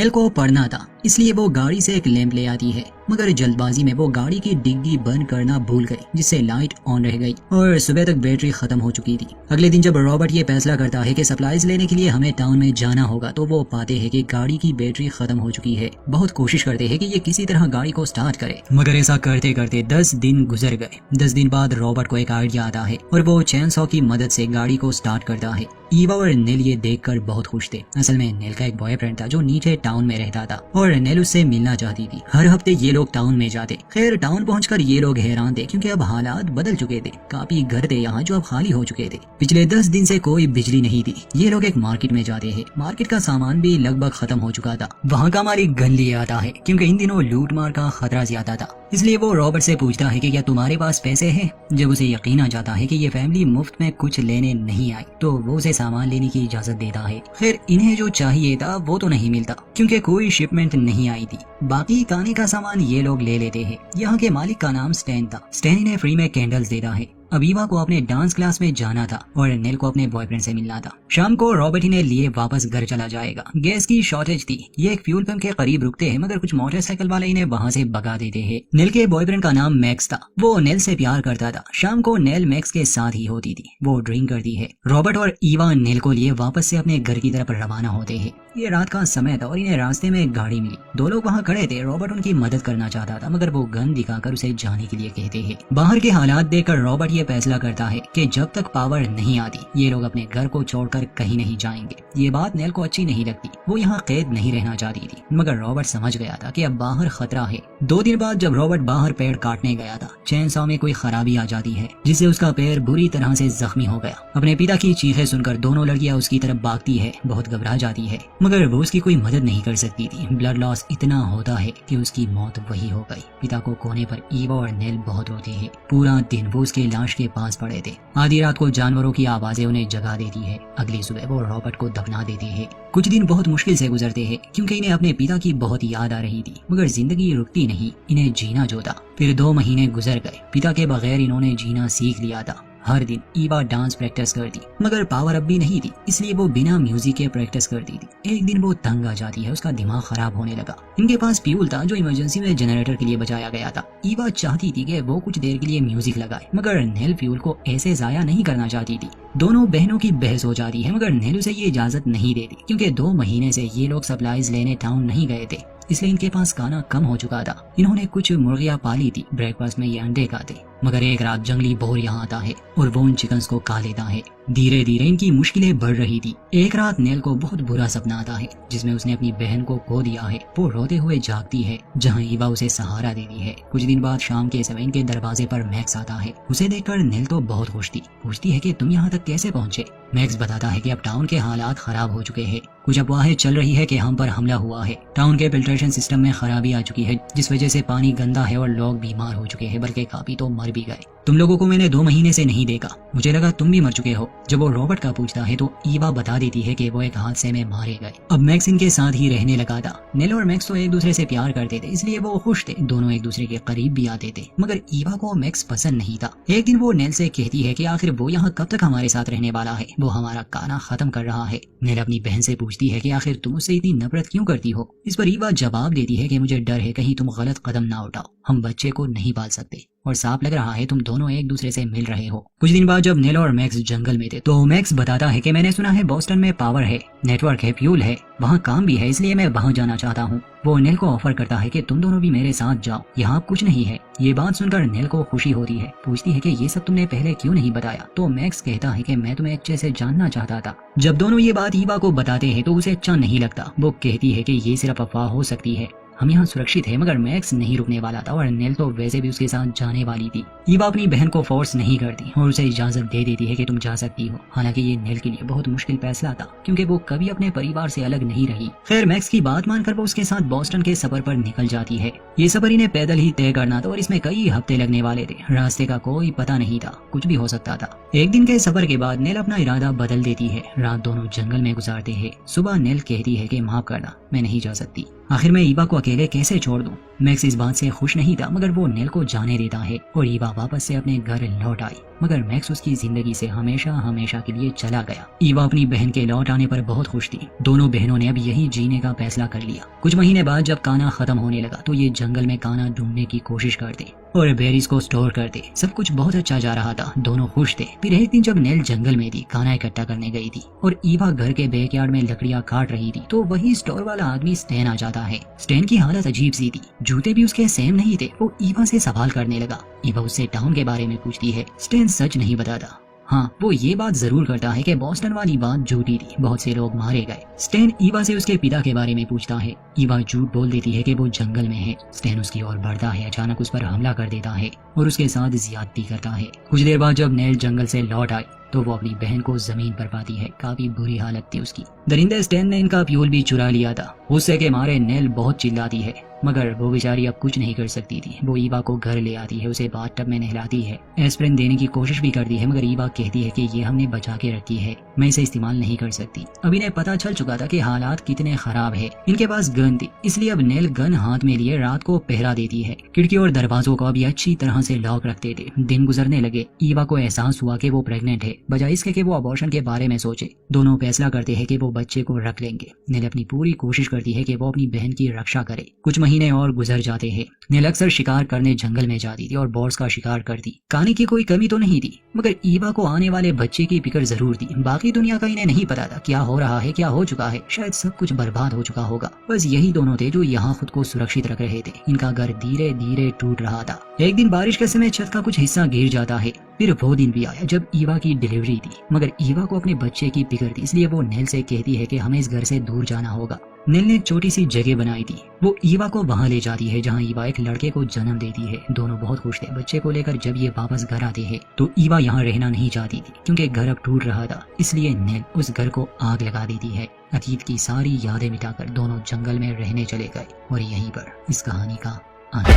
Nail को पढ़ना था, इसलिए वो गाड़ी से एक लैंप ले आती है, मगर जल्दबाजी में वो गाड़ी की डिग्गी बंद करना भूल गई, जिससे लाइट ऑन रह गई और सुबह तक बैटरी खत्म हो चुकी थी। अगले दिन जब रॉबर्ट ये फैसला करता है कि सप्लाईज लेने के लिए हमें टाउन में जाना होगा, तो वो पाते हैं कि गाड़ी की बैटरी खत्म हो चुकी है। बहुत कोशिश करते हैं कि ये किसी तरह गाड़ी को स्टार्ट करे, मगर ऐसा करते करते 10 दिन गुजर गए। 10 दिन बाद रॉबर्ट को एक आइडिया आता है और वो चेन सॉ की मदद से गाड़ी को स्टार्ट करता है। ईवा और नेल ये देखकर बहुत खुश थे। असल में नेल का एक बॉयफ्रेंड था जो नीचे टाउन में रहता था और नेल उससे मिलना चाहती थी। हर हफ्ते ये लोग टाउन में जाते। खैर टाउन पहुंचकर ये लोग हैरान थे, क्योंकि अब हालात बदल चुके थे। काफी घर थे यहाँ जो अब खाली हो चुके थे। पिछले 10 दिन से कोई बिजली नहीं थी। ये लोग एक मार्केट में जाते हैं। मार्केट का सामान भी लगभग खत्म हो चुका था। वहाँ का मालिक गन लिए आता है, क्योंकि इन दिनों लूट मार का खतरा ज्यादा था। इसलिए वो रॉबर्ट से पूछता है कि क्या तुम्हारे पास पैसे हैं। जब उसे यकीन आ जाता है कि ये फैमिली मुफ्त में कुछ लेने नहीं आई, तो वो उसे सामान लेने की इजाजत देता है। खैर इन्हें जो चाहिए था वो तो नहीं मिलता, क्योंकि कोई शिपमेंट नहीं आई थी। बाकी खाने का सामान ये लोग ले लेते हैं। यहाँ के मालिक का नाम स्टैन था। स्टैन इन्हें फ्री में कैंडल्स देता है। अब ईवा को अपने डांस क्लास में जाना था और नेल को अपने बॉयफ्रेंड से मिलना था। शाम को रॉबर्ट इन्हें लिए वापस घर चला जाएगा। गैस की शॉर्टेज थी। ये एक फ्यूल पंप के करीब रुकते हैं, मगर कुछ मोटरसाइकिल वाले इन्हें वहाँ से भगा देते हैं। नेल के बॉयफ्रेंड का नाम मैक्स था। वो नेल से प्यार करता था। शाम को नेल मैक्स के साथ ही होती थी। वो ड्रिंक करती है। रॉबर्ट और ईवा नेल को लिए वापस से अपने घर की तरफ रवाना होते हैं। ये रात का समय था और इन्हें रास्ते में एक गाड़ी मिली। दो लोग वहाँ खड़े थे। रॉबर्ट उनकी मदद करना चाहता था, मगर वो गन दिखाकर उसे जाने के लिए कहते हैं। बाहर के हालात देखकर रॉबर्ट ये फैसला करता है कि जब तक पावर नहीं आती ये लोग अपने घर को छोड़कर कहीं नहीं जाएंगे। ये बात नेल को अच्छी नहीं लगती। वो यहाँ कैद नहीं रहना चाहती थी, मगर रॉबर्ट समझ गया था कि अब बाहर खतरा है। 2 दिन बाद जब रॉबर्ट बाहर पेड़ काटने गया था, चेन सॉ में कोई खराबी आ जाती है, जिससे उसका पैर बुरी तरह से जख्मी हो गया। अपने पिता की चीखें सुनकर दोनों लड़कियां उसकी तरफ भागती है। बहुत घबरा जाती है, मगर वो उसकी कोई मदद नहीं कर सकती थी। ब्लड लॉस इतना होता है कि उसकी मौत वही हो गई। पिता को खोने पर ईवा और नेल बहुत रोते हैं। पूरा दिन वो उसके लाश के पास पड़े थे। आधी रात को जानवरों की आवाजें उन्हें जगा देती है। अगली सुबह वो रॉबर्ट को दफना देती है। कुछ दिन बहुत मुश्किल से गुजरते हैं, क्योंकि इन्हें अपने पिता की बहुत याद आ रही थी, मगर जिंदगी रुकती नहीं। इन्हें जीना जो था। फिर 2 महीने गुजर गए। पिता के बगैर इन्होंने जीना सीख लिया था। हर दिन ईवा डांस प्रैक्टिस करती, मगर पावर अब भी नहीं थी, इसलिए वो बिना म्यूजिक के प्रैक्टिस करती थी। एक दिन वो तंग आ जाती है। उसका दिमाग खराब होने लगा। इनके पास फ्यूल था जो इमरजेंसी में जनरेटर के लिए बचाया गया था। ईवा चाहती थी कि वो कुछ देर के लिए म्यूजिक लगाए, मगर नेल फ्यूल को ऐसे जाया नहीं करना चाहती थी। दोनों बहनों की बहस हो जाती है, मगर नेल उसे ये इजाजत नहीं देती, क्योंकि 2 महीने से ये लोग सप्लाईज लेने टाउन नहीं गए थे, इसलिए इनके पास खाना कम हो चुका था। इन्होंने कुछ मुर्गियां पाली थी। ब्रेकफास्ट में ये अंडे खाते, मगर एक रात जंगली बोर यहाँ आता है और वो उन चिकन्स को खा लेता है। धीरे धीरे इनकी मुश्किलें बढ़ रही थी। एक रात नेल को बहुत बुरा सपना आता है, जिसमें उसने अपनी बहन को खो दिया है। वो रोते हुए जागती है, जहाँ ईवा उसे सहारा देती है। कुछ दिन बाद शाम के समय इनके दरवाजे पर मैक्स आता है। उसे देखकर नेल तो बहुत खुश थी। पूछती है कि तुम यहाँ तक कैसे पहुँचे। मैक्स बताता है कि अब टाउन के हालात खराब हो चुके हैं। कुछ अफवाहें चल रही है कि हम पर हमला हुआ है। टाउन के फिल्ट्रेशन सिस्टम में खराबी आ चुकी है, जिस वजह से पानी गंदा है और लोग बीमार हो चुके हैं, बल्कि काफी तो मर भी गए। तुम लोगों को मैंने 2 महीने से नहीं देखा। मुझे लगा तुम भी मर चुके हो। जब वो रॉबर्ट का पूछता है तो ईवा बता देती है कि वो एक हादसे में मारे गए। अब मैक्स इनके साथ ही रहने लगा था। नेल और मैक्स तो एक दूसरे से प्यार करते थे, इसलिए वो खुश थे। दोनों एक दूसरे के करीब भी आते थे, मगर ईवा को मैक्स पसंद नहीं था। एक दिन वो नेल से कहती है कि आखिर वो यहाँ कब तक हमारे साथ रहने वाला है। वो हमारा खाना खत्म कर रहा है। नेल अपनी बहन से पूछती है कि आखिर तुम उससे इतनी नफरत क्यों करती हो। इस पर ईवा जवाब देती है कि मुझे डर है कहीं तुम गलत कदम ना उठाओ। हम बच्चे को नहीं पाल सकते और साफ लग रहा है तुम दोनों एक दूसरे से मिल रहे हो। कुछ दिन बाद जब नेल और मैक्स जंगल में थे, तो मैक्स बताता है कि मैंने सुना है बोस्टन में पावर है, नेटवर्क है, फ्यूल है, वहाँ काम भी है, इसलिए मैं वहाँ जाना चाहता हूँ। वो नेल को ऑफर करता है कि तुम दोनों भी मेरे साथ जाओ, यहाँ कुछ नहीं है। ये बात सुनकर नेल को खुशी होती है। पूछती है कि ये सब तुमने पहले क्यों नहीं बताया। तो मैक्स कहता है कि मैं तुम्हें अच्छे से जानना चाहता था। जब दोनों ये बात ईवा को बताते हैं तो उसे अच्छा नहीं लगता। वो कहती है कि ये सिर्फ अफवाह हो सकती है, हम यहाँ सुरक्षित है। मगर मैक्स नहीं रुकने वाला था और नेल तो वैसे भी उसके साथ जाने वाली थी। ईवा अपनी बहन को फोर्स नहीं करती और उसे इजाजत दे देती है कि तुम जा सकती हो। हालांकि ये नेल के लिए बहुत मुश्किल फैसला था, क्योंकि वो कभी अपने परिवार से अलग नहीं रही। खैर मैक्स की बात मानकर वो उसके साथ बोस्टन के सफर पर निकल जाती है। ये सफर इन्हें पैदल ही तय करना था और इसमें कई हफ्ते लगने वाले थे। रास्ते का कोई पता नहीं था, कुछ भी हो सकता था। एक दिन के सफर के बाद नेल अपना इरादा बदल देती है। रात दोनों जंगल में गुजारते हैं। सुबह नेल कहती है कि माफ करना, मैं नहीं जा सकती। आखिर मैं ईवा को अकेले कैसे छोड़ दूं? मैक्स इस बात से खुश नहीं था, मगर वो नेल को जाने देता है और ईवा वापस से अपने घर लौट आई। मगर मैक्स उसकी जिंदगी से हमेशा हमेशा के लिए चला गया। ईवा अपनी बहन के लौट आने पर बहुत खुश थी। दोनों बहनों ने अब यही जीने का फैसला कर लिया। कुछ महीने बाद जब काना खत्म होने लगा तो ये जंगल में काना ढूंढने की कोशिश करते और बेरीज को स्टोर करते। सब कुछ बहुत अच्छा जा रहा था, दोनों खुश थे। फिर एक दिन जब नेल जंगल में थी, काना इकट्ठा करने गई थी और ईवा घर के बैकयार्ड में लकड़ियां काट रही थी तो वही स्टोर वाला आदमी स्टैन आ जाता है। स्टैन की हालत अजीब सी थी, जूते भी उसके सेम नहीं थे। वो ईवा से सवाल करने लगा। ईवा उससे टाउन के बारे में पूछती है। स्टैन सच नहीं बताता। हाँ, वो ये बात जरूर करता है कि बॉस्टन वाली बात झूठी थी, बहुत से लोग मारे गए। स्टैन ईवा से उसके पिता के बारे में पूछता है। ईवा झूठ बोल देती है कि वो जंगल में है। स्टैन उसकी ओर बढ़ता है, अचानक उस पर हमला कर देता है और उसके साथ ज्यादती करता है। कुछ देर बाद जब नेल जंगल से लौट आई तो वो अपनी बहन को जमीन पर पाती है। काफी बुरी हालत थी उसकी। दरिंदे स्टैन ने इनका फ्यूल भी चुरा लिया था। गुस्से के मारे नेल बहुत चिल्लाती है, मगर वो बेचारी अब कुछ नहीं कर सकती थी। वो ईवा को घर ले आती है, उसे बाथटब में नहलाती है, एस्प्रिन देने की कोशिश भी करती है, मगर ईवा कहती है कि ये हमने बचा के रखी है, मैं इसे इस्तेमाल नहीं कर सकती। अब इन्हें पता चल चुका था कि हालात कितने खराब है। इनके पास गन थी, इसलिए अब नेल गन हाथ में लिए रात को पहरा देती है। खिड़की और दरवाजों को अभी अच्छी तरह से लॉक रखते थे। दिन गुजरने लगे। ईवा को एहसास हुआ कि वो प्रेग्नेंट है। बजाय इसके कि वो अबॉर्शन के बारे में सोचे, दोनों फैसला करते हैं कि वो बच्चे को रख लेंगे। नेल अपनी पूरी कोशिश करती है कि वो अपनी बहन की रक्षा करे। कुछ महीने और गुजर जाते हैं। नेल अक्सर शिकार करने जंगल में जाती थी और बॉर्ड्स का शिकार करती। खाने की कोई कमी तो नहीं थी, मगर ईवा को आने वाले बच्चे की फिक्र जरूर थी। बाकी दुनिया का इन्हें नहीं पता था क्या हो रहा है, क्या हो चुका है। शायद सब कुछ बर्बाद हो चुका होगा। बस यही दोनों थे जो यहाँ खुद को सुरक्षित रख रहे थे। इनका घर धीरे धीरे टूट रहा था। एक दिन बारिश के समय छत का कुछ हिस्सा गिर जाता है। फिर वो दिन भी आया जब ईवा की डिलीवरी थी, मगर ईवा को अपने बच्चे की फिक्र थी, इसलिए वो नेल से कहती है कि हमें इस घर से दूर जाना होगा। नेल ने एक छोटी सी जगह बनाई थी। वो ईवा को वहाँ ले जाती है जहाँ ईवा एक लड़के को जन्म देती है। दोनों बहुत खुश थे। बच्चे को लेकर जब ये वापस घर आते हैं तो ईवा यहाँ रहना नहीं चाहती थी, क्योंकि घर अब टूट रहा था। इसलिए नेल उस घर को आग लगा देती है। अतीत की सारी यादें मिटाकर दोनों जंगल में रहने चले गए और यहीं पर इस कहानी का अंत।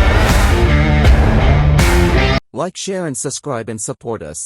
Like, share and subscribe and support us.